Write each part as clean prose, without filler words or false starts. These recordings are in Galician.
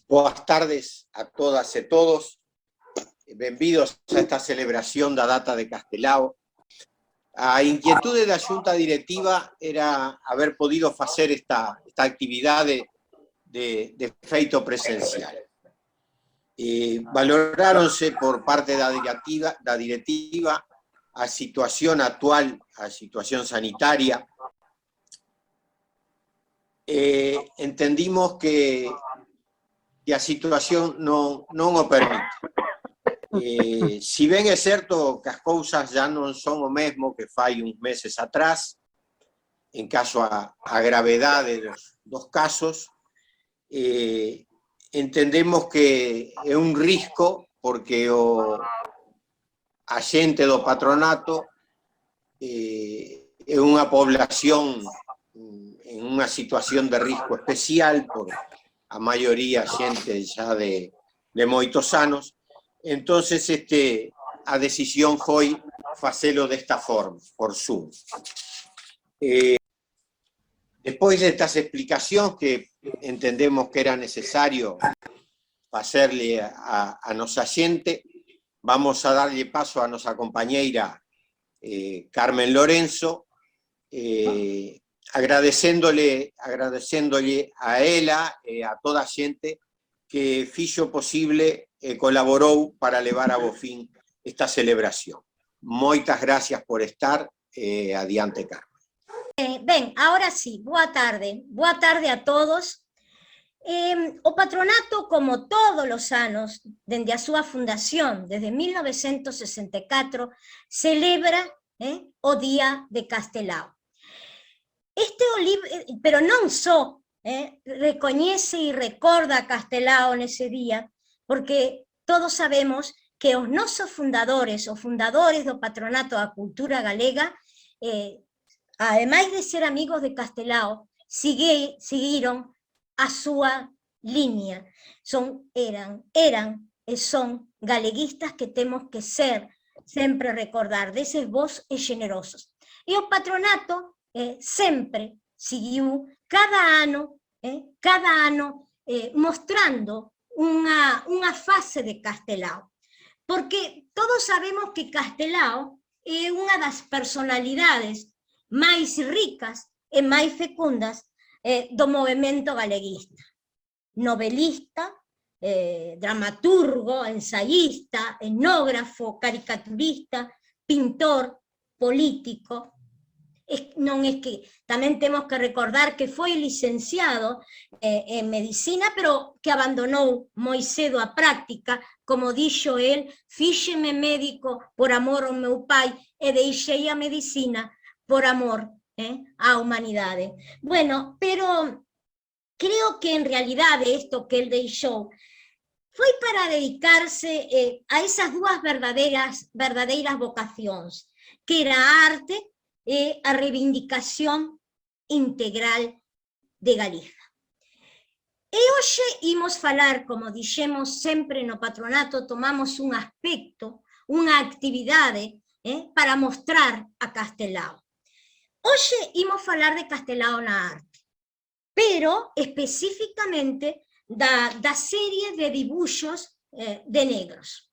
Boas tardes a todas e todos. Benvidos a esta celebración da data de Castelao. A inquietude da Xunta Directiva era haber podido facer esta actividade de feito presencial. Valoráronse por parte da directiva a situación actual, a situación sanitaria. Entendimos que a situación non o permite. Si ben é certo que as cousas já non son o mesmo que fai uns meses atrás, en caso a gravedade dos casos, entendemos que é un risco porque a xente do patronato é unha población en unha situación de risco especial por a maioría xente xa de moitos anos. Entonces a decisión foi facelo desta forma, por Zoom. Despois destas explicacións que entendemos que era necesario facerle a nosa xente, vamos a darlle paso a nosa compañeira Carmen Lorenzo, agradecéndole a ela e a toda a xente que fixo posible e colaborou para levar a bo fin esta celebración. Moitas gracias por estar, adiante, Carmen. Ben, ahora sí, boa tarde a todos. O patronato, como todos os anos, dende a súa fundación, desde 1964, celebra o Día de Castelao. Pero non só recoñece e recorda a Castelao nese día, porque todos sabemos que os nosos fundadores, os fundadores do Patronato da Cultura Galega, ademais de ser amigos de Castelao, seguiron a súa liña. Eran e son galeguistas que temos que ser, sempre recordar, deses bons e generosos. E o patronato sempre seguiu cada ano mostrando unha fase de Castelao. Porque todos sabemos que Castelao é unha das personalidades máis ricas e máis fecundas do movemento galeguista. Novelista, dramaturgo, ensayista, etnógrafo, caricaturista, pintor, político. Non é que tamén temos que recordar que foi licenciado en medicina, pero que abandonou moi cedo a práctica, como dixo el, fíxeme médico por amor ao meu pai e deixei a medicina por amor á humanidade. Bueno, pero creo que en realidade isto que el deixou foi para dedicarse a esas dúas verdadeiras vocacións, que era a arte e a reivindicación integral de Galiza. E hoxe imos falar, como dixemos sempre no patronato, tomamos un aspecto, unha actividade para mostrar a Castelao. Hoxe imos falar de Castelao na arte, pero especificamente da serie de dibuxos de negros.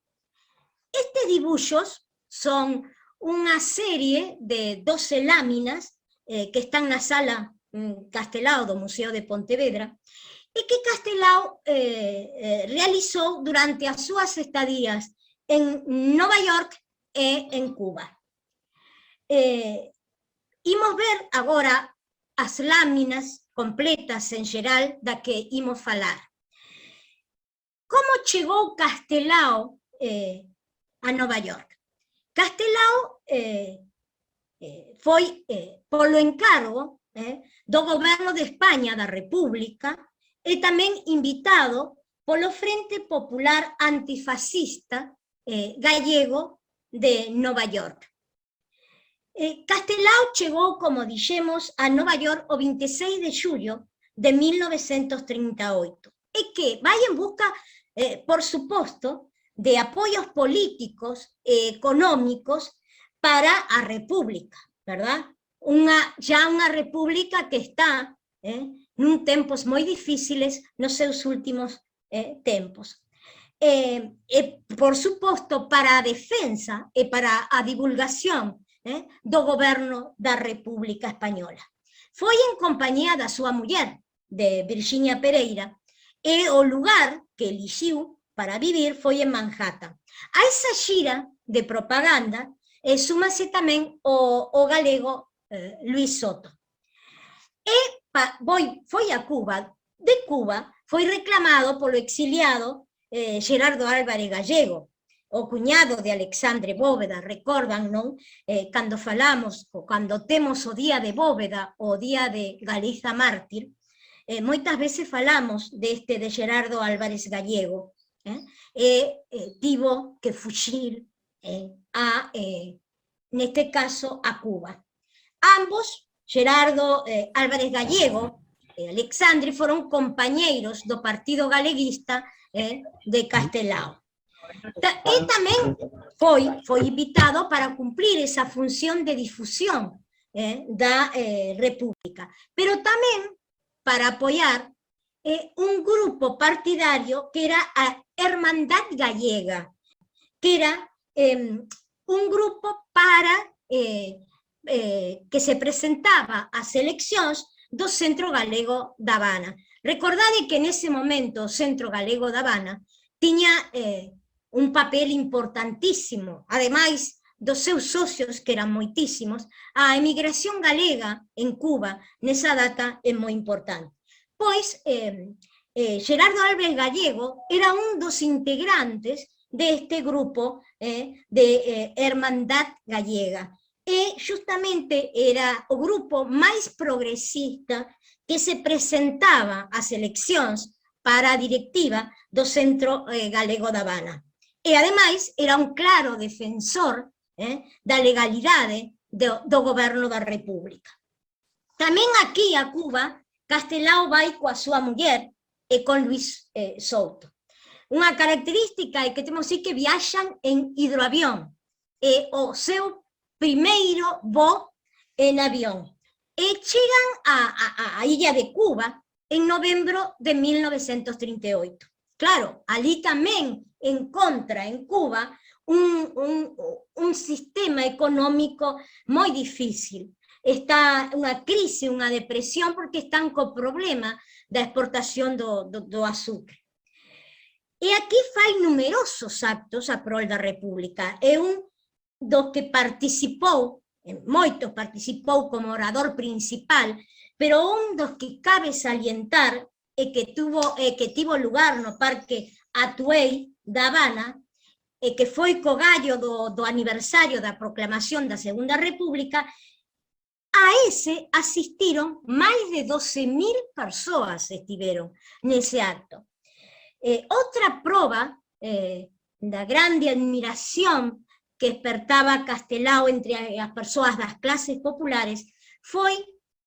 Estes dibuxos son unha serie de 12 láminas que están na sala Castelao do Museo de Pontevedra e que Castelao realizou durante as súas estadías en Nova York e en Cuba. Imos ver agora as láminas completas en xeral da que imos falar. Como chegou Castelao a Nova York? Castelao foi polo encargo do goberno de España, da República, e tamén invitado polo Frente Popular Antifascista gallego de Nova York. Castelao chegou, como dixemos, a Nova York o 26 de xullo de 1938, e que vai en busca, por suposto, de apoios políticos e económicos para a República, verdad? Ya unha República que está nun tempos moi difíciles nos seus últimos tempos. Por suposto, para a defensa e para a divulgación do goberno da República Española. Foi en compañía da súa muller, de Virginia Pereira, e o lugar que elixiu para vivir foi en Manhattan. A esa xira de propaganda súmase tamén o galego Luis Soto. Foi a Cuba. De Cuba foi reclamado polo exiliado Gerardo Álvarez Gallego, o cuñado de Alexandre Bóveda. Recordan, non? Cando falamos, ou cando temos o día de Bóveda, o día de Galiza Mártir, moitas veces falamos de Gerardo Álvarez Gallego, tivo que fuxir neste caso a Cuba. Ambos, Gerardo Álvarez Gallego e Alexandre, foron compañeiros do Partido Galeguista de Castelao. E tamén foi invitado para cumplir esa función de difusión da República, pero tamén para apoiar un grupo partidario que era a Hermandad Gallega, que era un grupo para que se presentaba ás eleccións do Centro Galego da Habana. Recordade que nese momento o Centro Galego da Habana tiña un papel importantísimo, ademais dos seus socios, que eran moitísimos. A emigración galega en Cuba nesa data é moi importante. Pois Gerardo Álvarez Gallego era un dos integrantes deste grupo de Hermandad Gallega, e justamente era o grupo máis progresista que se presentaba ás eleccións para a directiva do Centro Galego da Habana. E, ademais, era un claro defensor da legalidade do goberno da República. Tamén aquí, a Cuba, Castelao vai coa súa muller e con Luis Souto. Unha característica é que temos que viaxan en hidroavión, e o seu primeiro voo en avión. E chegan a illa de Cuba en novembro de 1938. Claro, ali tamén encontra en Cuba un sistema económico moi difícil. Está unha crise, unha depresión, porque están co problema da exportación do azúcar. E aquí fai numerosos actos a prol da República. É un dos que participou, moitos participou como orador principal, pero un dos que cabe salientar e que tivo lugar no Parque Atuey da Habana, e que foi co gallo do aniversario da proclamación da Segunda República. A ese asistiron máis de 12.000 persoas, estiveron nese acto. Outra proba da grande admiración que despertaba Castelao entre as persoas das clases populares foi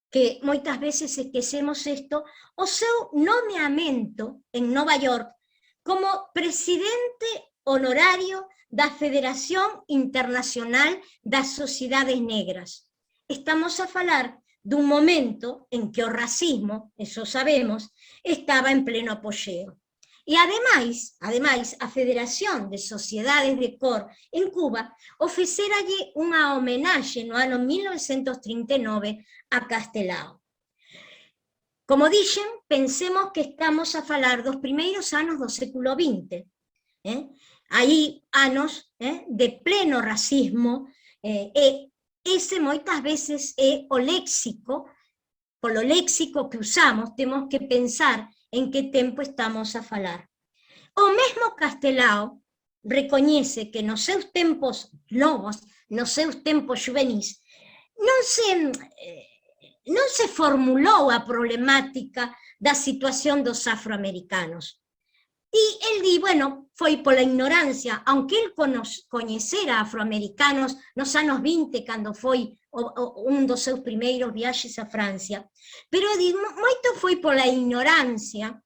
que, moitas veces esquecemos isto, o seu nomeamento en Nova York como presidente honorario da Federación Internacional das Sociedades Negras. Estamos a falar dun momento en que o racismo, eso sabemos, estaba en pleno apogeo. E, ademais, a Federación de Sociedades de Cor en Cuba ofreceralle unha homenaxe no ano 1939 a Castelao. Como dixen, pensemos que estamos a falar dos primeiros anos do século XX. Hai anos de pleno racismo, e ese moitas veces é o léxico, polo léxico que usamos, temos que pensar en que tempo estamos a falar. O mesmo Castelao recoñece que nos seus tempos novos, nos seus tempos juvenis, non se formulou a problemática da situación dos afroamericanos. E el di, bueno, foi pola ignorancia, aunque el coñecera afroamericanos nos anos 20, cando foi un dos seus primeiros viaxes a Francia, pero moito foi pola ignorancia,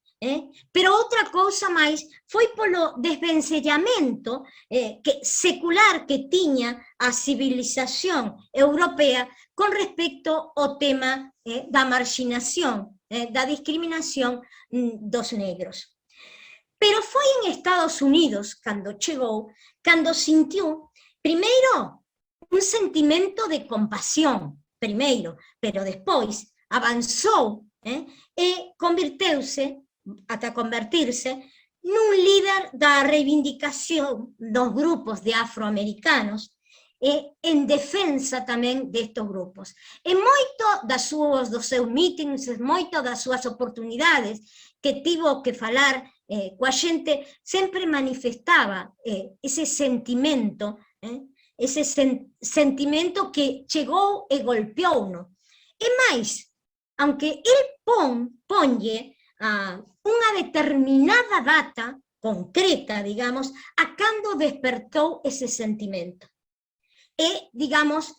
pero outra cousa máis foi polo desvencellamento secular que tiña a civilización europea con respecto ao tema da marxinación, da discriminación dos negros. Pero foi en Estados Unidos, cando chegou, cando sintió, primeiro, un sentimento de compasión, primeiro, pero despois avanzou e converteuse, ata convertirse, nun líder da reivindicación dos grupos de afroamericanos en defensa tamén destes grupos. E moito dos seus meetings, moito das súas oportunidades que tivo que falar coa xente, sempre manifestaba ese sentimento, sentimento que chegou e golpeouno. E máis, aunque el ponlle unha determinada data concreta, digamos, a cando despertou ese sentimento. E, digamos,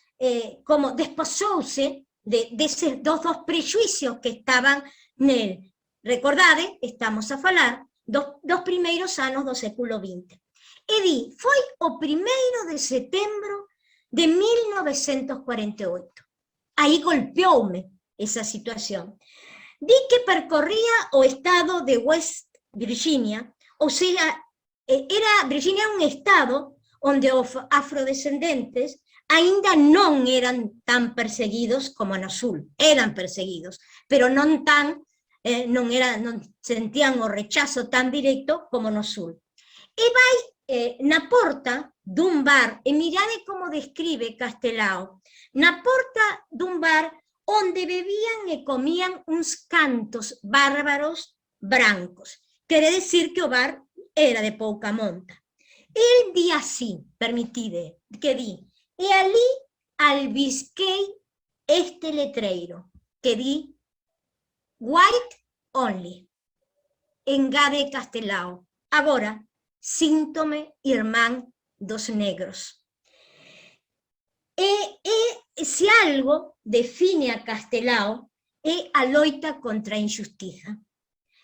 como desposouse deses dos prejuicios que estaban nel. Recordade, estamos a falar dos primeiros anos do século XX. E di, foi o 1º de setembro de 1948. Aí golpeoume esa situación. Di que percorría o estado de West Virginia, ou seja, Virginia era un estado onde os afrodescendentes aínda non eran tan perseguidos como no sul. Eran perseguidos, pero non tan, non sentían o rechazo tan directo como no sul. E vai na porta dun bar, e mirade como describe Castelao, na porta dun bar onde bebían e comían uns cantos bárbaros brancos. Quere decir que o bar era de pouca monta. El di así, permitide, que di, e ali albisquei este letreiro, que di, white only, engade Castelao. Agora, síntome irmán dos negros. Se algo define a Castelao é a loita contra a injustiza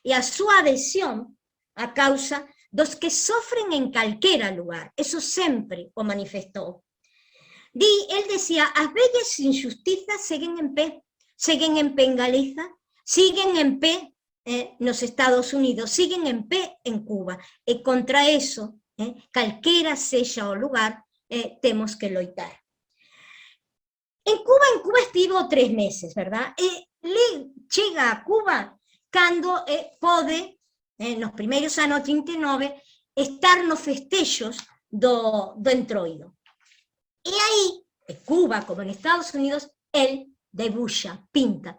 e a súa adhesión a causa dos que sofren en calquera lugar. Eso sempre o manifestou. Él decía, as vellas injustizas seguen en pé en Galiza, siguen en pé nos Estados Unidos, siguen en pé en Cuba, e contra eso, calquera sexa o lugar, temos que loitar. En Cuba estivo 3 meses, verdad? Le chega a Cuba cando pode, nos primeiros anos 39, estar nos festexos do Entroido. E aí, en Cuba, como en Estados Unidos, el debuxa, pinta.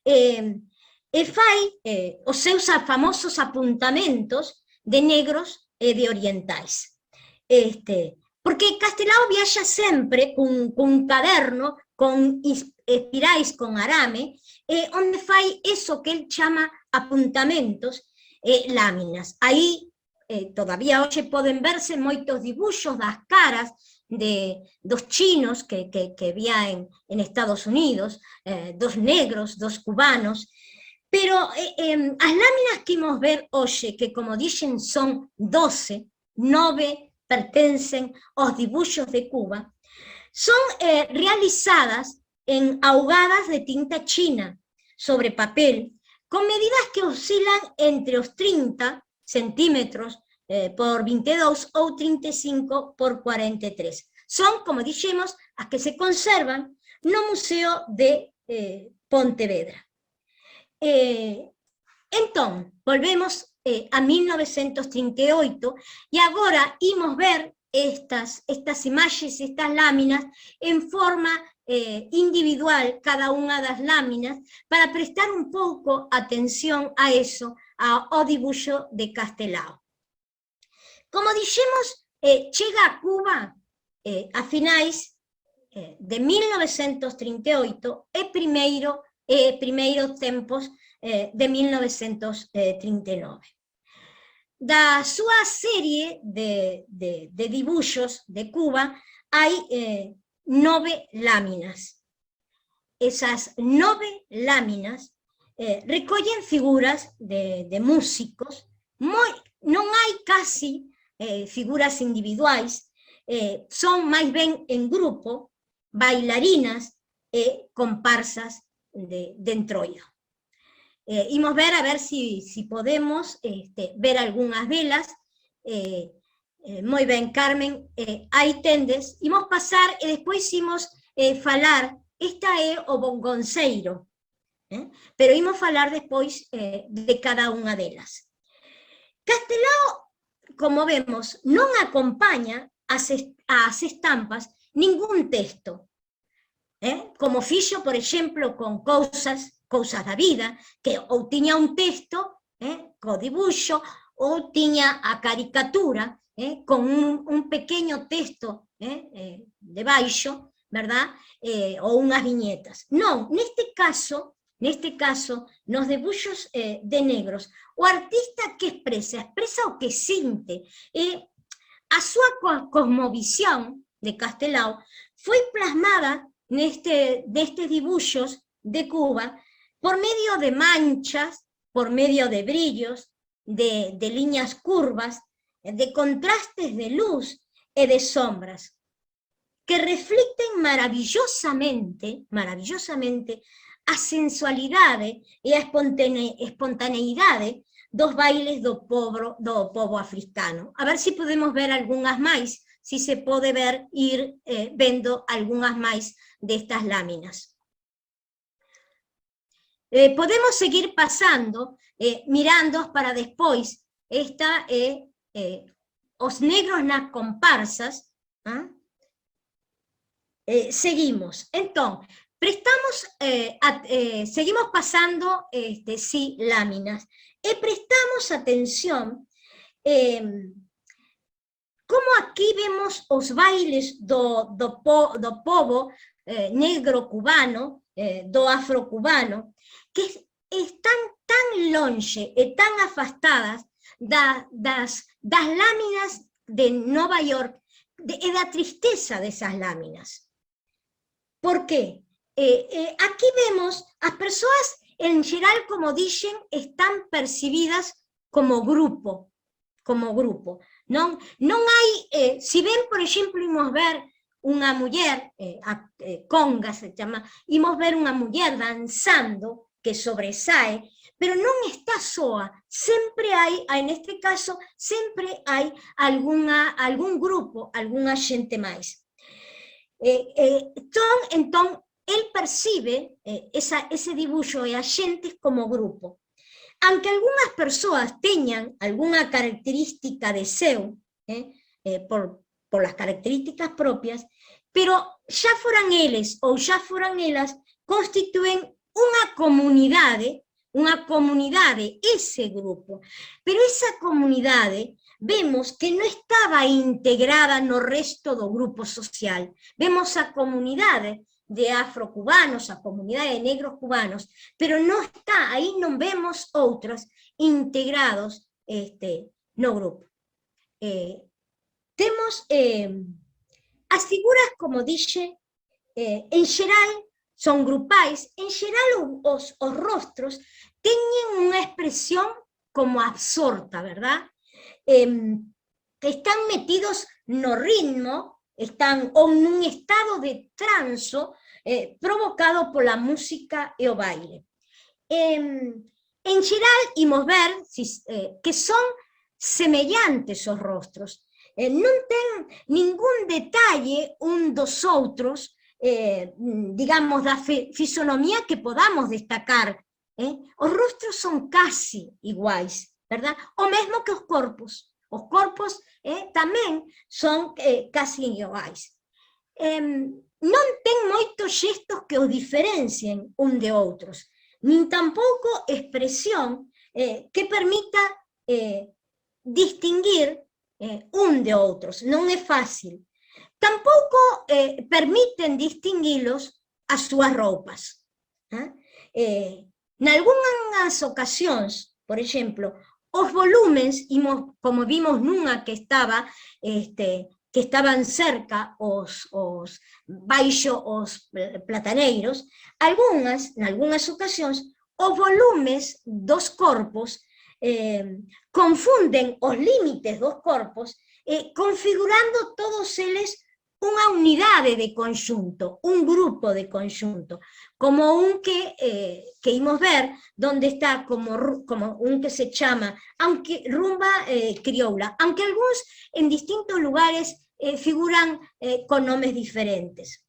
E fai os seus famosos apuntamentos de negros e de orientais. Porque Castelao viaxa sempre cun caderno, con espirais con arame, onde fai eso que el chama apuntamentos e láminas. Aí, todavía hoxe poden verse moitos dibuxos das caras dos chinos que había en Estados Unidos, dos negros, dos cubanos, pero as láminas que imos ver hoxe, que como dixen son 12, 9 pertencen aos dibuxos de Cuba, son realizadas en ahogadas de tinta china sobre papel, con medidas que oscilan entre os 30 centímetros por 22 ou 35 por 43. Son, como dixemos, as que se conservan no Museo de Pontevedra. Entón, volvemos a 1938 e agora imos ver estas imaxes, estas láminas en forma individual, cada unha das láminas, para prestar un pouco atención a eso, ao dibuxo de Castelao. Como dixemos, chega a Cuba a finais de 1938 e primeiros tempos de 1939. Da súa serie de dibuxos de Cuba hai 9 láminas. Esas 9 láminas recollen figuras de músicos, non hai casi figuras individuais, son máis ben en grupo, bailarinas e comparsas de Entroido. Imos ver a ver si podemos ver algunhas delas. Moi ben, Carmen, aí tendes, imos pasar e despois imos falar, esta é o bongonceiro, pero imos falar despois de cada unha delas. Castelao, como vemos, non acompaña as estampas ningún texto, como fixo, por exemplo, con cousas da vida, que ou tiña un texto co dibuixo, ou tiña a caricatura con un pequeño texto debaixo, verdad? Ou unhas viñetas. Non, neste caso, nos debuxos de negros, o artista que expresa o que sinte, a súa cosmovisión de Castelao foi plasmada nestes dibuxos de Cuba por medio de manchas, por medio de brillos, de líneas curvas, de contrastes de luz e de sombras, que reflicten maravillosamente a sensualidade e a espontaneidade dos bailes do povo africano. A ver se podemos ver algunhas máis, se se pode ir vendo algunhas máis destas láminas. Podemos seguir pasando, mirando para despois, esta os negros nas comparsas. Seguimos. Entón, seguimos pasando láminas, e prestamos atención como aquí vemos os bailes do povo negro cubano, do afrocubano, que están tan longe e tan afastadas das láminas de Nova York e da tristeza desas láminas. Por qué? Aquí vemos as persoas, en xeral, como dixen, están percibidas como grupo. Non hai, se ven, por exemplo, imos ver unha muller, conga se chama, imos ver unha muller danzando que sobresae, pero non está soa, sempre hai, neste caso, sempre hai algún grupo, algunha xente máis. Entón, el percibe ese dibuixo e a xente como grupo. Aunque algunhas persoas teñan algunha característica de seu, por las características propias, pero xa foran eles ou xa foran elas, constitúen unha comunidade, ese grupo. Pero esa comunidade, vemos que non estaba integrada no resto do grupo social. Vemos a comunidade de afrocubanos, a comunidade de negros cubanos, pero non está, aí non vemos outros integrados no grupo. Temos as figuras, como dixe, en xeral, son grupais, en xeral os rostros teñen unha expresión como absorta, verdad? Están metidos no ritmo, están nun estado de transo provocado pola música e o baile. En xeral, imos ver que son semellantes os rostros. Non ten ningún detalle un dos outros, digamos, da fisonomía que podamos destacar. Os rostros son casi iguais, verdad? O mesmo que os corpos. Os corpos tamén son casi iguais. Non ten moitos xestos que os diferencien un de outros, nin tampouco expresión que permita distinguir un de outros. Non é fácil. Tampouco permiten distinguilos as súas roupas. Nalgúnas ocasións, por exemplo, os volúmenes, como vimos nunha que estaban cerca baixo os plataneiros, nalgúnas ocasións, os volumes dos corpos confunden os límites dos corpos, configurando todos eles unha unidade de conxunto, un grupo de conxunto, como un que imos ver, donde está como un que se chama aunque rumba crioula, aunque algúns en distintos lugares figuran con nomes diferentes.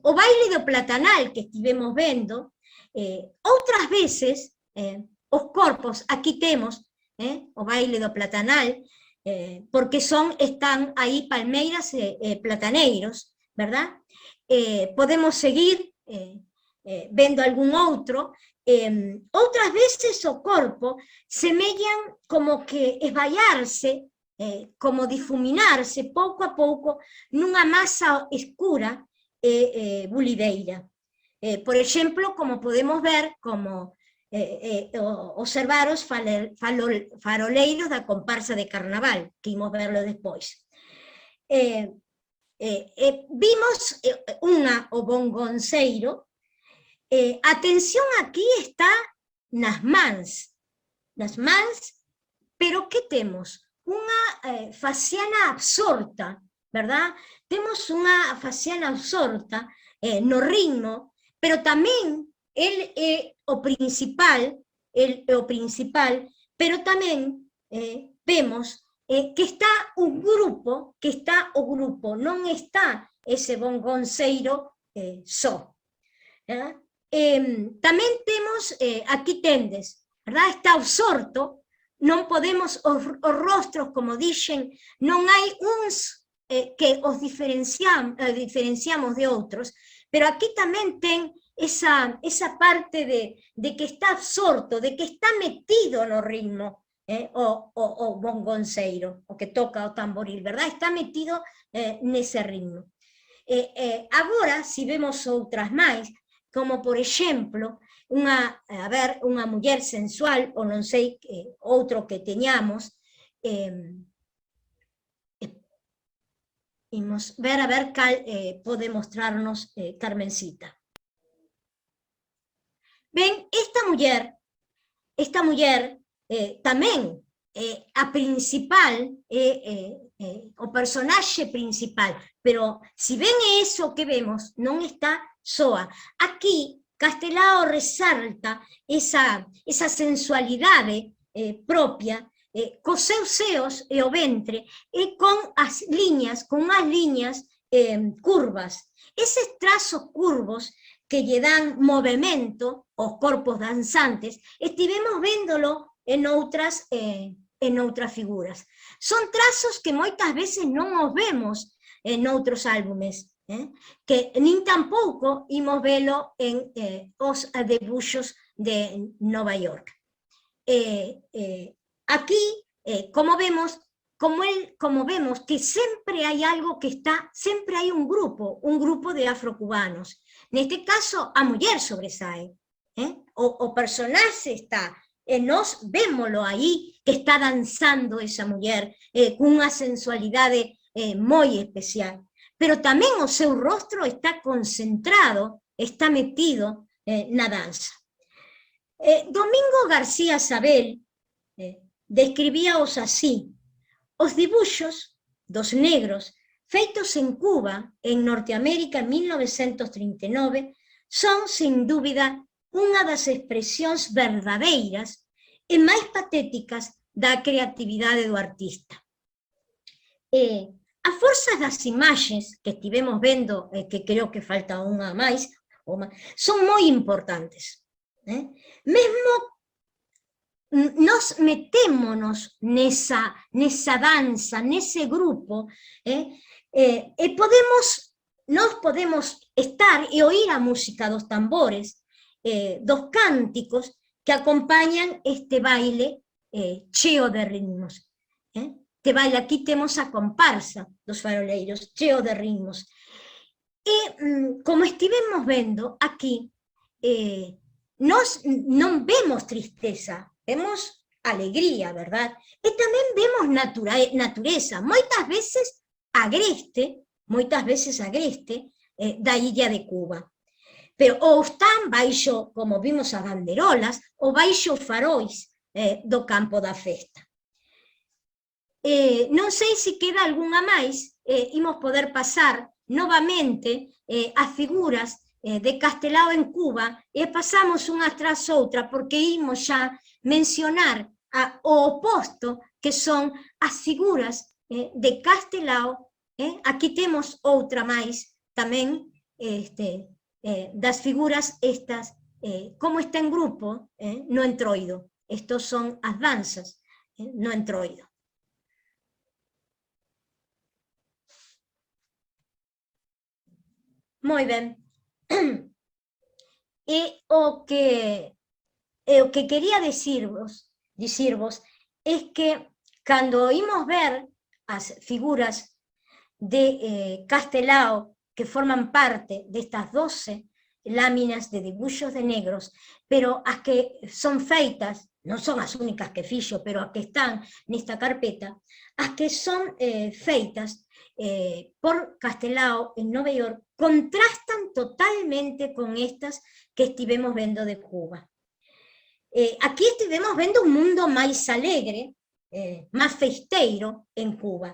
O baile do platanal que estivemos vendo, outras veces, os corpos, aquí temos o baile do platanal, porque están aí palmeiras e plataneiros, verdad? Podemos seguir vendo algún outro. Outras veces o corpo semellan como que esvaiarse, como difuminarse pouco a pouco nunha masa escura e bulideira. Por exemplo, como podemos ver, como observar os faroleiros da comparsa de carnaval, que imos verlo despois. Vimos o bongonceiro. Atención, aquí está nas mans, pero que temos? Unha faciana absorta, verdad? Temos unha faciana absorta no ritmo, pero tamén el é o principal, pero tamén vemos que está o grupo, non está ese bongonceiro só. Tamén temos, aquí tendes, verdad? Está absorto, non podemos, os rostros, como dixen, non hai uns que os diferenciamos de outros, pero aquí tamén ten esa parte de que está absorto, de que está metido no ritmo, o bongonceiro, o que toca o tamboril, verdad? Está metido nese ritmo. Agora, se vemos outras máis, como, por exemplo, unha muller sensual, ou non sei, outro que teñamos, imos ver a ver cal pode mostrarnos Carmencita. Ben, esta muller tamén a principal, o personaxe principal, pero se ven eso que vemos, non está soa. Aquí Castelao resalta esa sensualidade propia, cos seus seos e o ventre, e con as liñas curvas. Eses trazos curvos que lle dan movimento aos corpos danzantes, estivemos véndolo en outras figuras. Son trazos que moitas veces non os vemos en outros álbumes, que nin tampouco imos velo en os debuxos de Nova York. Aquí, como vemos que sempre hai algo que está, sempre hai un grupo de afrocubanos. Neste caso, a muller sobresae, o personaxe está, e nós vémolo aí, que está danzando esa muller cunha sensualidade moi especial. Pero tamén o seu rostro está concentrado, está metido na danza. Domingo García Sabel describíaos así: os dibuxos dos negros feitos en Cuba, en Norteamérica en 1939, son, sin dúbida, unha das expresións verdadeiras e máis patéticas da creatividade do artista. As forzas das imaxes que estivemos vendo, que creo que falta unha máis, son moi importantes. Mesmo nos metémonos nesa danza, nese grupo, e nós podemos estar e oír a música dos tambores, dos cánticos que acompañan este baile cheo de ritmos. Este baile, aquí temos a comparsa dos faroleiros, cheo de ritmos. E, como estivemos vendo aquí, nós non vemos tristeza, vemos alegría, verdad? E tamén vemos natureza, moitas veces agreste, da illa de Cuba. Pero ou están baixo, como vimos as banderolas, ou baixo farois do campo da festa. non sei se queda algunha máis, imos poder pasar novamente as figuras de Castelao en Cuba, e pasamos unha tras outra, porque imos xa mencionar o oposto, que son as figuras de Castelao. Aquí temos outra máis tamén das figuras estas, como está en grupo no entroido. Estos son as danzas no entroido. Moi ben. E o que quería dicirvos es que cando imos ver as figuras de Castelao, que forman parte destas 12 láminas de dibuixos de negros, pero as que son feitas, non son as únicas que fixo, pero as que están nesta carpeta, as que son feitas por Castelao en Nova York, contrastan totalmente con estas que estivemos vendo de Cuba. Aquí estivemos vendo un mundo máis alegre, máis festeiro en Cuba,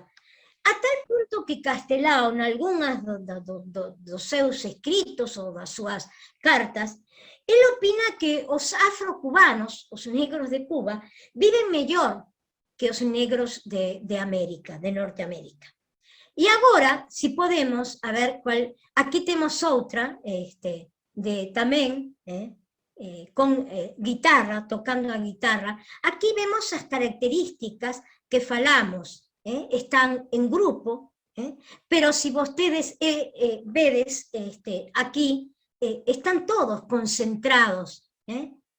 a tal punto que Castelao, en algunhas dos seus escritos ou das súas cartas, ele opina que os afrocubanos, os negros de Cuba, viven mellor que os negros de América, de Norteamérica. E agora, se podemos, a ver, aquí temos outra, tamén, con guitarra, tocando a guitarra. Aquí vemos as características que falamos, están en grupo, pero se vostedes vedes aquí, están todos concentrados,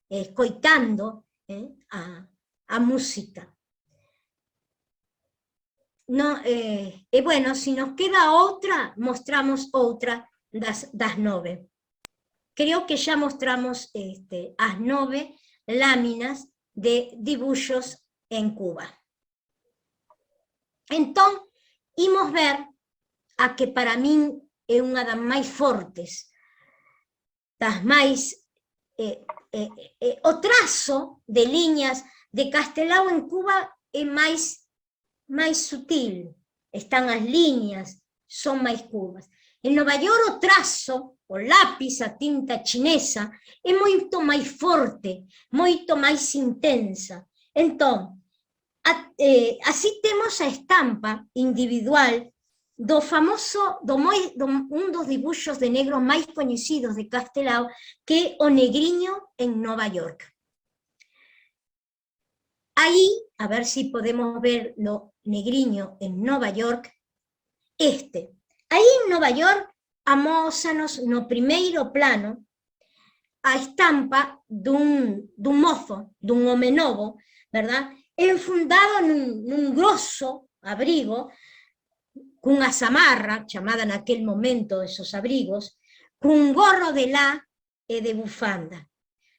escoitando a música. No, bueno, se nos queda outra, mostramos outra das 9. Creo que xa mostramos as 9 láminas de dibuixos en Cuba. Entón, imos ver a que para min é unha das máis fortes, das máis... o trazo de liñas de Castelao en Cuba é máis sutil, están as liñas, son máis curvas. En Nova York o trazo, o lápis, a tinta chinesa, é moito máis forte, moito máis intensa. Entón, así temos a estampa individual do famoso, un dos dibuixos de negros máis coñecidos de Castelao, que é o negriño en Nova York. Aí, a ver se podemos ver lo negriño en Nova York, aí en Nova York amósanos no primeiro plano a estampa dun mozo, dun home novo, verdad? Enfundado nun grosso abrigo, cunha zamarra, chamada naquel momento esos abrigos, cun gorro de lá e de bufanda.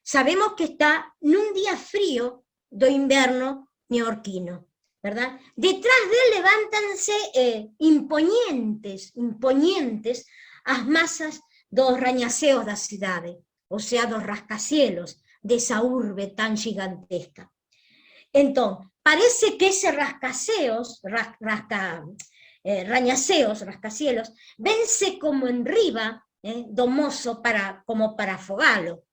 Sabemos que está nun día frío do inverno neorquino, verdad? Detrás dele levántanse impoñentes as masas dos rañaceos da cidade, o sea, dos rascacielos desa urbe tan gigantesca. Entón, parece que ese rascacielos, vense como en riba do mozo como para afogalo.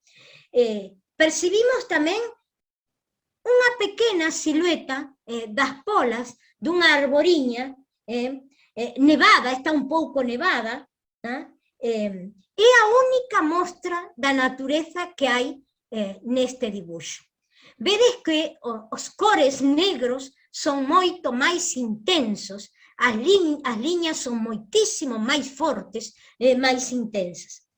Percibimos tamén unha pequena silueta das polas dunha arboriña nevada, está un pouco nevada, é a única mostra da natureza que hai neste dibuixo. Vedes que os cores negros son moito máis intensos, as liñas son moitísimo máis fortes e máis intensas.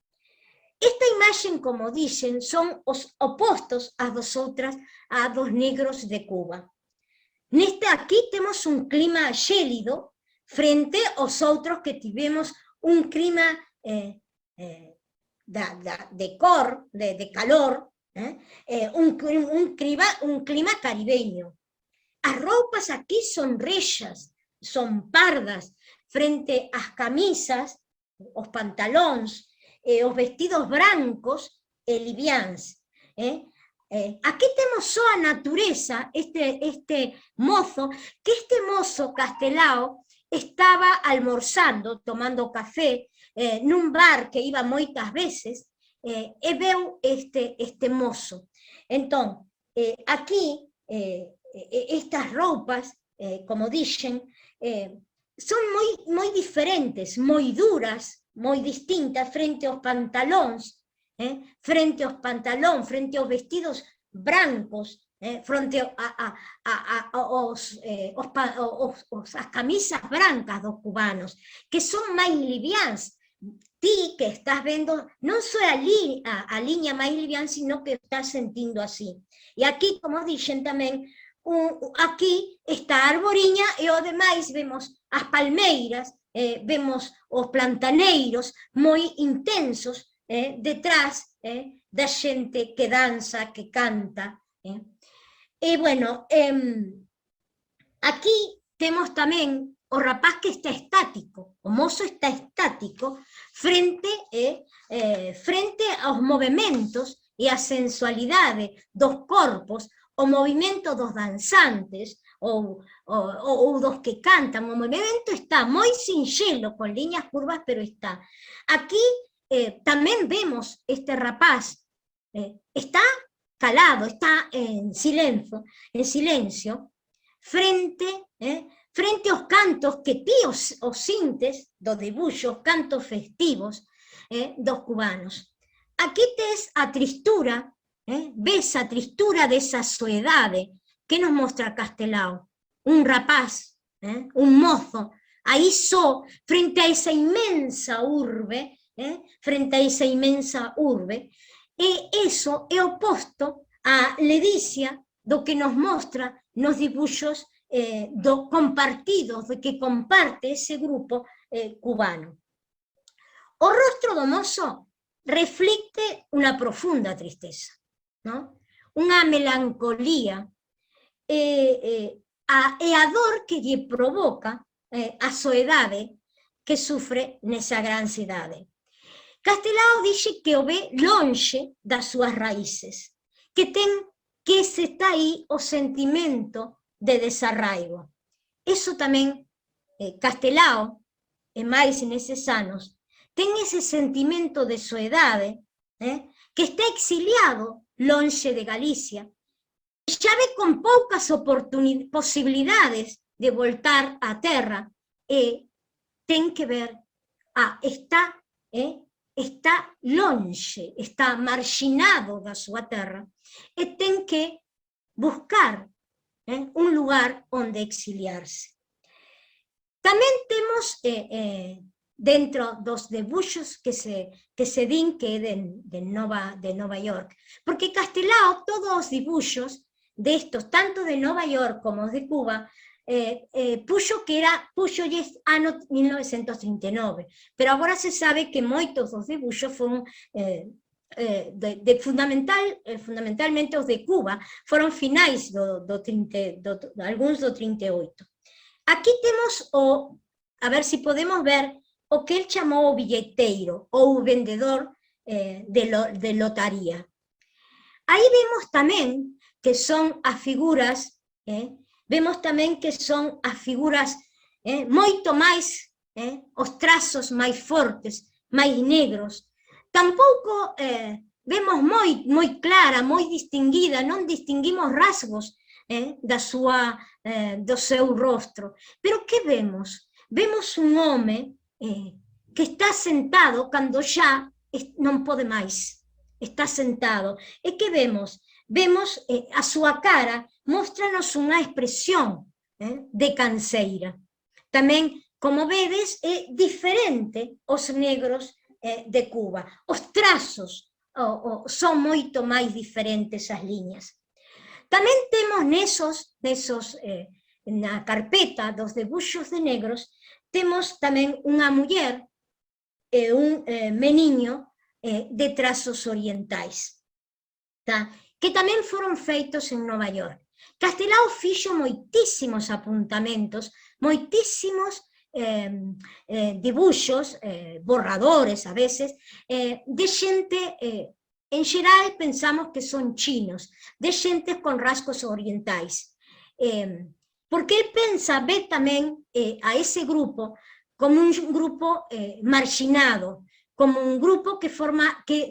Esta imaxe, como dixen, son os opostos ás dos outras, a dos negros de Cuba. Aquí temos un clima xélido frente aos outros que tivemos un clima de calor, un clima caribeño. As roupas aquí son rexas, son pardas, frente ás camisas, os pantalóns, os vestidos brancos e liviáns. aquí temos só a natureza, este mozo, que este mozo Castelao estaba almorzando, tomando café, nun bar que iba moitas veces, e veu este mozo. Entón, aquí, estas roupas, como dixen, son moi diferentes, moi duras, moi distintas frente aos pantalóns, frente aos pantalóns, frente aos vestidos brancos, frente as camisas brancas dos cubanos, que son máis liviáns. Ti que estás vendo non só a liña máis livián, sino que estás sentindo así. E aquí, como dixen tamén, aquí está a arboriña e o demais vemos as palmeiras, vemos os plantaneiros moi intensos, detrás da xente que danza, que canta. E, bueno, aquí temos tamén o rapaz que está estático, o mozo está estático frente aos movimentos e a sensualidade dos corpos, o movimento dos danzantes, ou dos que cantan. O movimento está moi sinxelo, con liñas curvas, pero está. Aquí tamén vemos este rapaz, está calado, está en silencio, frente aos cantos que ti os sintes dos dibuxos, cantos festivos dos cubanos. Aquí tes a tristura, ves a tristura desa soedade que nos mostra Castelao, un rapaz, un mozo, aí só, frente a esa inmensa urbe, e eso é oposto á ledicia do que nos mostra nos dibuxos compartidos, de que comparte ese grupo cubano. O rostro do mozo reflicte unha profunda tristeza, ¿no? Unha melancolía, e a dor que lle provoca a soedade que sufre nesa gran cidade. Castelao dixe que o ve lonxe das súas raíces, que se está aí o sentimento de desarraigo. Eso tamén, Castelao, e máis neses anos, ten ese sentimento de soedade, que está exiliado lonxe de Galicia, xa ve con poucas posibilidades de voltar á terra, e ten que ver, está lonxe, está marxinado da súa terra, e ten que buscar un lugar onde exiliarse. Tamén temos, dentro dos debuxos que se din que é de Nova York, porque Castelao, todos os dibuxos destos, tanto de Nova York como de Cuba, puxo ano 1939, pero agora se sabe que moitos dos dibuxos foron fundamentalmente os de Cuba, foron finais algúns do 38. Aquí temos a ver se podemos ver o que el chamou o billeteiro, ou o vendedor de lotaría. Aí vemos tamén que son as figuras, moito máis, os trazos máis fortes, máis negros. Tampouco vemos moi clara, moi distinguida, non distinguimos rasgos do seu rostro. Pero que vemos? Vemos un home que está sentado cando xa non pode máis. Está sentado. E que vemos? Vemos a súa cara, móstranos unha expresión de canseira. Tamén, como vedes, é diferente os negros de Cuba. Os trazos son moito máis diferentes as liñas. Tamén temos na carpeta dos debuxos de negros, temos tamén unha muller e un meniño de trazos orientais, que tamén foron feitos en Nova York. Castelao fixo moitísimos apuntamentos, moitísimos dibuxos, borradores a veces, de xente en geral pensamos que son chinos, de xentes con rasgos orientais. Porque él ve también a ese grupo como un grupo marginado, como un grupo que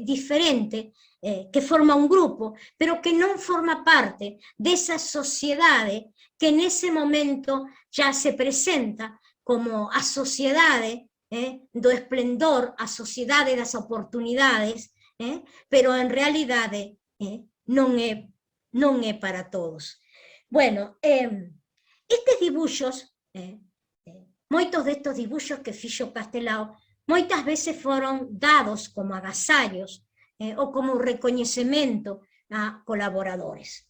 diferente, que forma un grupo, pero que non forma parte desa sociedade que nese momento ya se presenta como a sociedade do esplendor, a sociedade das oportunidades, pero en realidade non é para todos. Bueno, estes dibuxos, moitos destes dibuxos que fixo Castelao, moitas veces foron dados como agasallos ou como recoñecemento a colaboradores.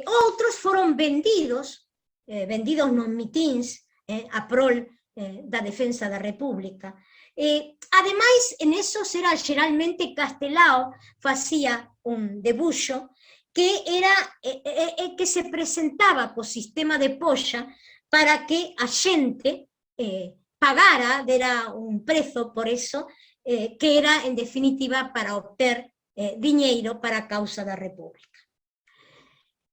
Outros foron vendidos nos mitíns a prol da defensa da República. Ademais, en esos era xeralmente Castelao facía un debuxo que se presentaba co sistema de poxa para que a xente pagara, dera un prezo por eso, que era, en definitiva, para obter diñeiro para a causa da República.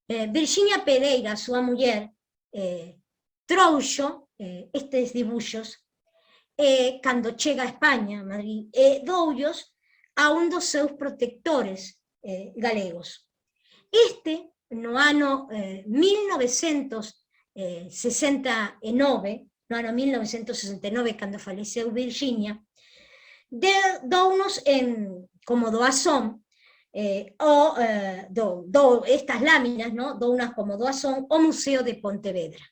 Virxinia Pereira, a súa muller, trouxo estes dibuxos cando chega a España, a Madrid, doullos a un dos seus protectores galegos. Este, no ano 1969, no ano 1969, cando faleceu Virxinia, dounos como doazón, estas láminas, dounas como doazón ao Museo de Pontevedra.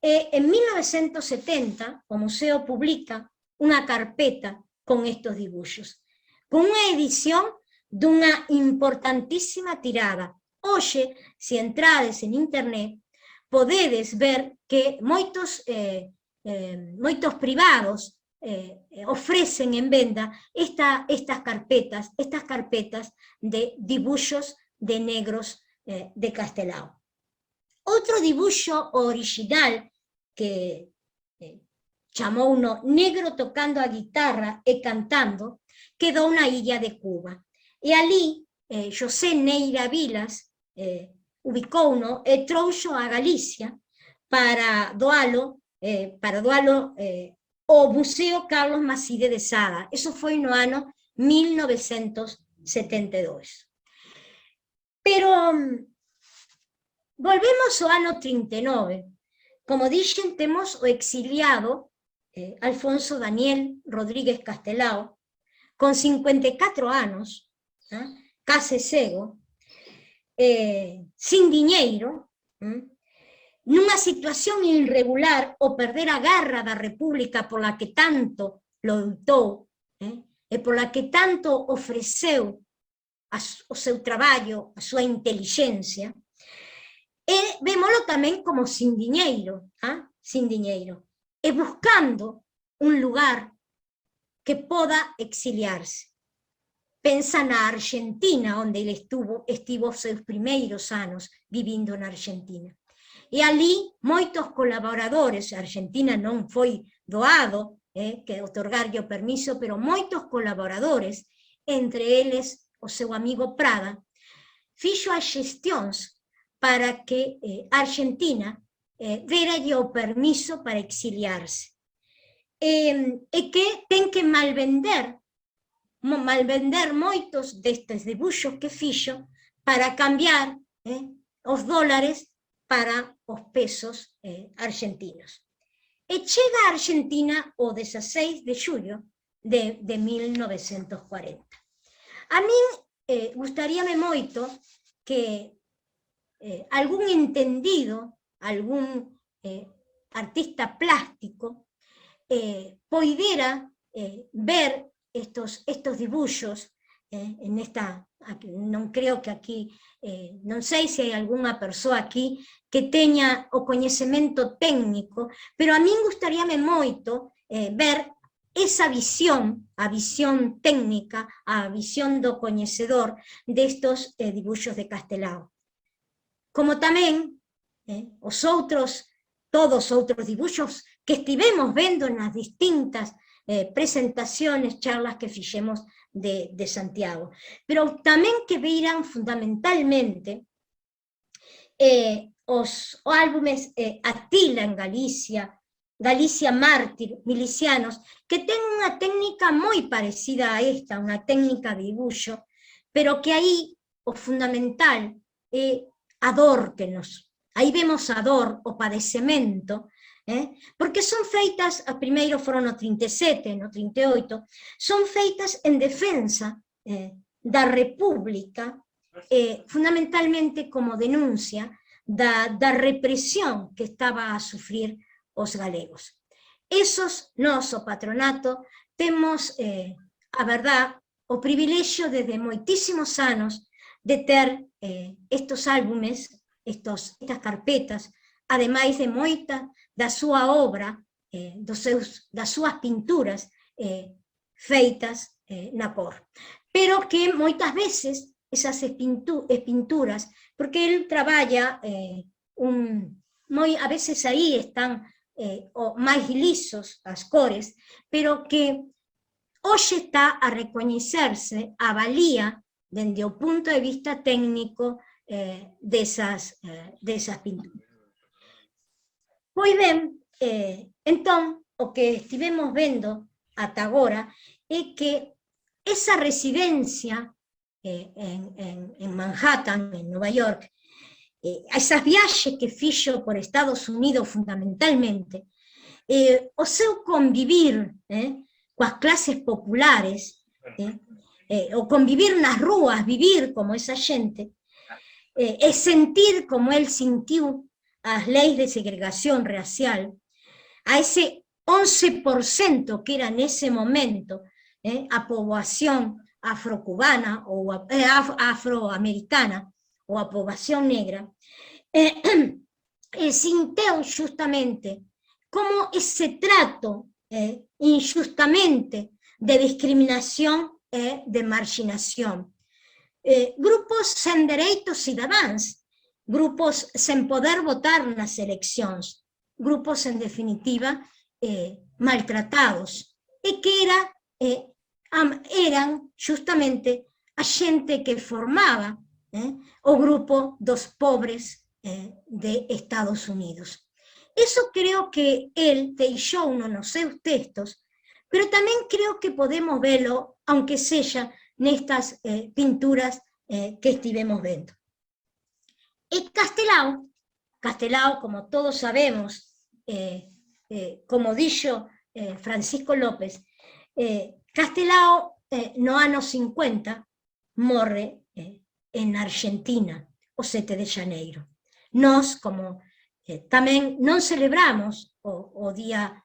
En 1970, o Museo publica unha carpeta con estos dibuxos, con unha edición dunha importantísima tirada. Hoxe, se entrades en internet, podedes ver que moitos privados ofrecen en venda estas carpetas de dibuxos de negros de Castelao. Outro dibuxo original que chamou uno Negro tocando a guitarra e cantando, quedou na illa de Cuba. E ali, José Neira Vilas ubicouno e trouxo a Galicia para doalo ao Museo Carlos Maside de Sada. Eso foi no ano 1972. Pero volvemos ao ano 39. Como dixen, temos o exiliado Alfonso Daniel Rodríguez Castelao, con 54 anos, case cego, sin diñeiro, nunha situación irregular o perder a garra da República pola que tanto loitou e pola que tanto ofreceu o seu traballo, a súa intelixencia, e vémolo tamén como sin diñeiro, e buscando un lugar que poda exiliarse. Pensa na Argentina, onde ele estivo os seus primeiros anos vivindo na Argentina. E ali, moitos colaboradores, a Argentina non foi doado, que otorgarlle o permiso, pero moitos colaboradores, entre eles o seu amigo Prada, fixo as xestións para que a Argentina deralle o permiso para exiliarse. E que ten que malvender moitos destes dibuxos que fixo para cambiar os dólares para os pesos argentinos. E chega a Argentina o 16 de xullo de 1940. A min gustaríame moito que algún entendido, algún artista plástico, poidera ver estos dibuxos non creo que aquí, non sei se hai algunha persoa aquí que teña o coñecemento técnico, pero a min gustaríame moito ver esa visión, a visión técnica, a visión do coñecedor destos dibuxos de Castelao. Como tamén todos os outros dibuxos que estivemos vendo nas distintas presentaciones, charlas que fixemos de Santiago. Pero tamén que viran fundamentalmente os álbumes Atila en Galicia, Galicia Mártir, Milicianos, que ten unha técnica moi parecida a esta, unha técnica de dibuixo, pero que aí o fundamental é a dor que nos... Aí vemos a dor, o padecemento, porque son feitas, a primeiro foron no 37, no 38, son feitas en defensa da República, fundamentalmente como denuncia da represión que estaba a sufrir os galegos. Esos, nós, o patronato, temos, a verdad, o privilexio desde moitísimos anos de ter estos álbumes, estas carpetas, ademais de moita da súa obra, das súas pinturas feitas na cor. Pero que moitas veces esas pinturas, porque el traballa, a veces aí están máis lisos as cores, pero que hoxe está a recoñecerse a valía dende o punto de vista técnico desas pinturas. Pois ben, entón, o que estivemos vendo ata agora é que esa residencia en Manhattan, en Nova York, esas viaxes que fixo por Estados Unidos fundamentalmente, o seu convivir coas clases populares, o convivir nas rúas, vivir como esa xente, e sentir como el sentiu as leis de segregación racial, a ese 11% que era nese momento a poboación afrocubana ou afroamericana, ou a poboación negra, sinteu justamente como ese trato injustamente de discriminación e de marginación. Grupos sen dereitos cidadáns, grupos sen poder votar nas eleccións, grupos, en definitiva, maltratados, e que eran justamente a xente que formaba o grupo dos pobres de Estados Unidos. Eso creo que él deixou nos seus textos, pero tamén creo que podemos verlo, aunque sella nestas pinturas que estivemos vendo. E Castelao, como todos sabemos, como dixo Francisco López, Castelao no ano 50 morre en Argentina, o 7 de xaneiro. Nós, como tamén non celebramos o día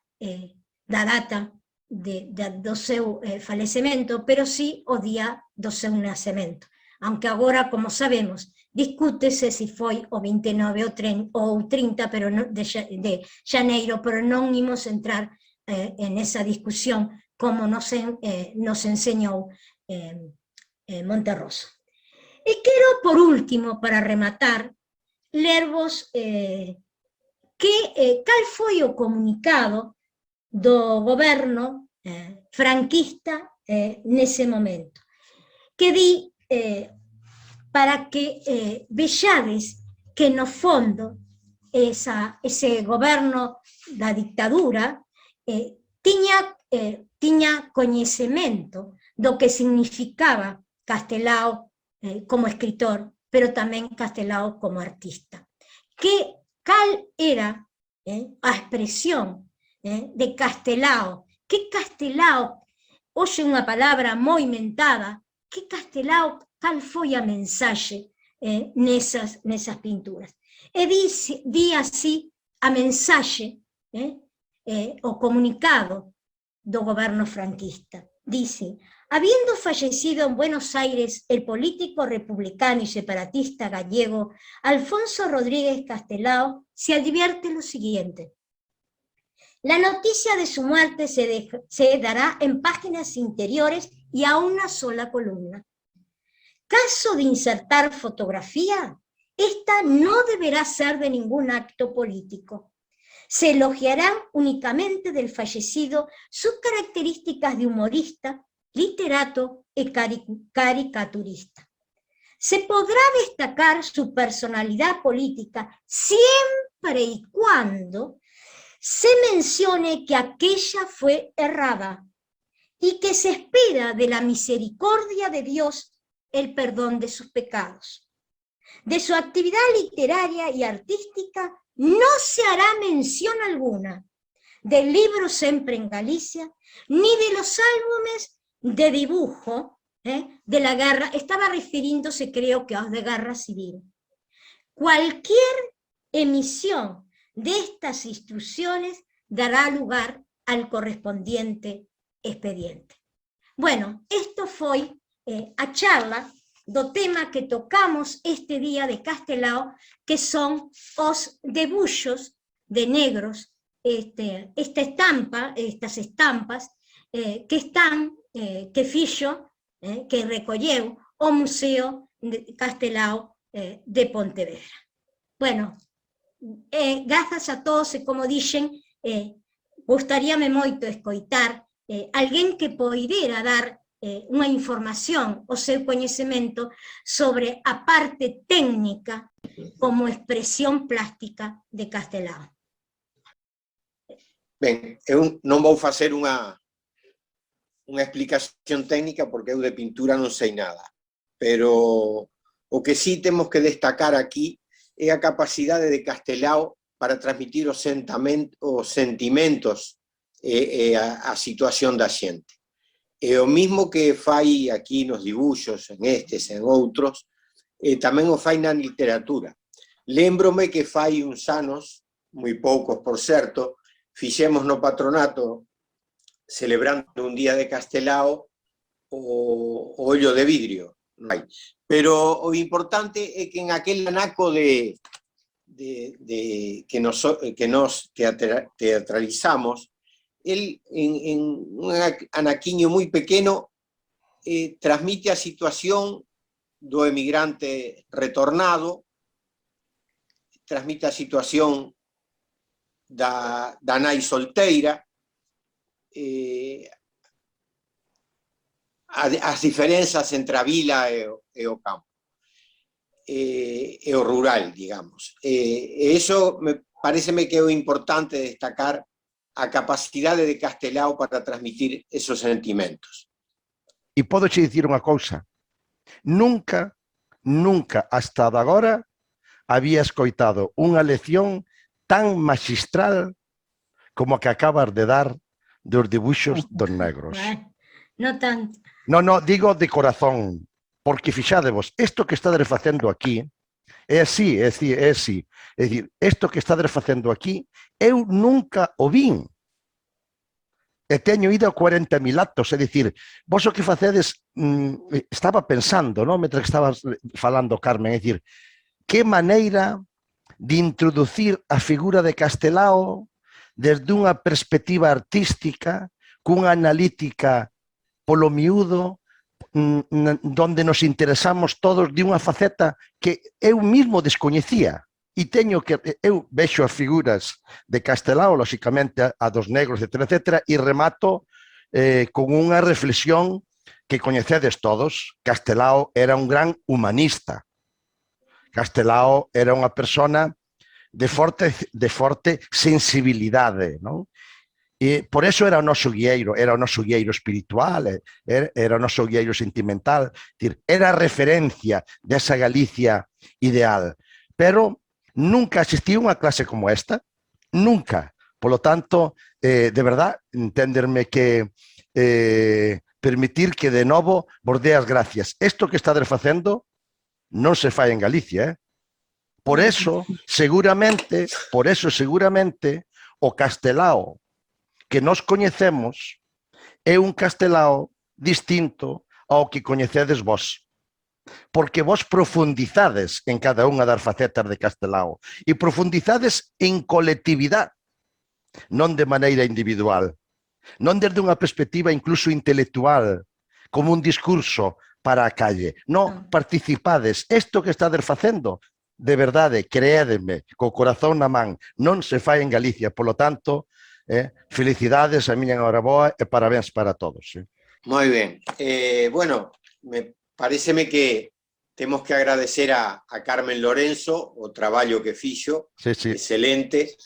da data do seu falecemento, pero sí o día do seu nacemento. Aunque agora, como sabemos, discútese se foi o 29 ou 30 de xaneiro, pero non imos entrar en esa discusión como nos enseñou Monterroso. E quero, por último, para rematar, lervos cal foi o comunicado do goberno franquista nese momento, que di para que vexades que no fondo ese goberno da dictadura tiña coñecemento do que significaba Castelao como escritor, pero tamén Castelao como artista. Cal era a expresión de Castelao? Que Castelao, hoxe unha palabra moi mentada, que Castelao, cal foi a mensaxe nesas pinturas? E di así a mensaxe, o comunicado do goberno franquista. Dice: habiendo fallecido en Buenos Aires el político republicano y separatista gallego Alfonso Rodríguez Castelao, se advierte lo siguiente. La noticia de su muerte se dará en páginas interiores y a una sola columna. Caso de insertar fotografía, esta no deberá ser de ningún acto político. Se elogiarán únicamente del fallecido sus características de humorista, literato y caricaturista. Se podrá destacar su personalidad política siempre y cuando se mencione que aquella fue errada y que se espera de la misericordia de Dios el perdón de sus pecados. De su actividad literaria y artística no se hará mención alguna, del libro Siempre en Galicia, ni de los álbumes de dibujo de la guerra, estaba refiriéndose creo que a de guerra civil. Cualquier emisión de estas instrucciones dará lugar al correspondiente expediente. Bueno, esto foi a charla do tema que tocamos este día de Castelao, que son os debuxos de negros, estas estampas que están, que fixo, que recolleu o Museo de Castelao de Pontevedra. Bueno, grazas a todos e como dixen, gustaríame moito escoitar alguén que poidera dar unha información, o seu coñecemento sobre a parte técnica como expresión plástica de Castelao. Ben, eu non vou facer unha explicación técnica porque eu de pintura non sei nada, pero o que sí temos que destacar aquí é a capacidade de Castelao para transmitir os sentimentos e a situación da xente. E o mismo que fai aquí nos dibuxos, en estes, en outros, tamén o fai na literatura. Lémbrome que fai uns anos, moi poucos por certo, fixemos no patronato, celebrando un día de Castelao, o ollo de vidrio. Pero o importante é que en aquel anaco que nos teatralizamos, él en un anaquiño moi pequeno transmite a situación do emigrante retornado, transmite a situación da nai solteira, as diferenzas entre a vila e o campo, e o rural, digamos. E iso pareceme que é o importante destacar, a capacidade de Castelao para transmitir esos sentimentos. E podo che dicir unha cousa, nunca hasta agora había escoitado unha lección tan magistral como a que acabas de dar dos dibuixos dos negros. Non tanto. No, digo de corazón, porque fixadevos, isto que estades facendo aquí é así, é así. É dicir, isto que estades facendo aquí, eu nunca o vin. E teño ido a 40.000 actos, é dicir, vos o que facedes, estaba pensando, non? Mentre que estabas falando, Carmen, é dicir, que maneira de introducir a figura de Castelao desde unha perspectiva artística, cunha analítica polo miúdo, donde nos interesamos todos de unha faceta que eu mismo descoñecía. E teño que, eu vexo as figuras de Castelao, lóxicamente a dos negros, etc., e remato con unha reflexión que coñecedes todos. Castelao era un gran humanista. Castelao era unha persona de forte sensibilidade, non? E por eso era o noso guieiro espiritual, era o noso guieiro sentimental, era a referencia desa Galicia ideal. Pero nunca asistí a unha clase como esta, nunca. Por lo tanto, de verdad, entenderme que permitir que de novo vos dé as gracias. Isto que estades facendo non se fai en Galicia, Por eso, seguramente, o Castelao que nos coñecemos é un Castelao distinto ao que coñecedes vos. Porque vos profundizades en cada unha das facetas de Castelao e profundizades en colectividade, non de maneira individual, non desde unha perspectiva incluso intelectual, como un discurso para a calle. Non, participades. Isto que estades facendo, de verdade, creédeme, co corazón na man, non se fai en Galicia. Por lo tanto, felicidades, a miña enhoraboa e parabéns para todos. Moi ben. Bueno, pareceme que temos que agradecer a Carmen Lorenzo o traballo que fixo, Sí, sí. excelente.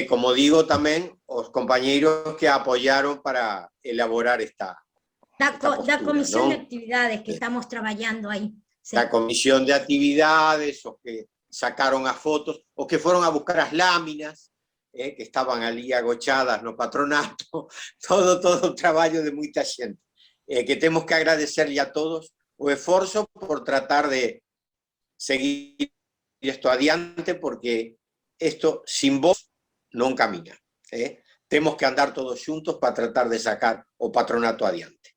Como digo tamén, os compañeiros que apoyaron para elaborar esta postura, comisión de non? actividades que estamos trabajando ahí. Sí. Da comisión de actividades, os que sacaron as fotos, os que foron a buscar as láminas, que estaban ali agochadas no patronato, todo o traballo de moita xente. Que temos que agradecerle a todos o esforzo por tratar de seguir isto adiante, porque isto sin vos non camina. Temos que andar todos xuntos para tratar de sacar o patronato adiante.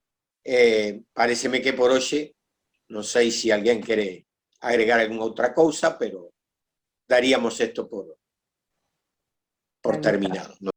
Pareceme que por hoxe, non sei se alguén quere agregar algunha outra cousa, pero daríamos isto por terminado.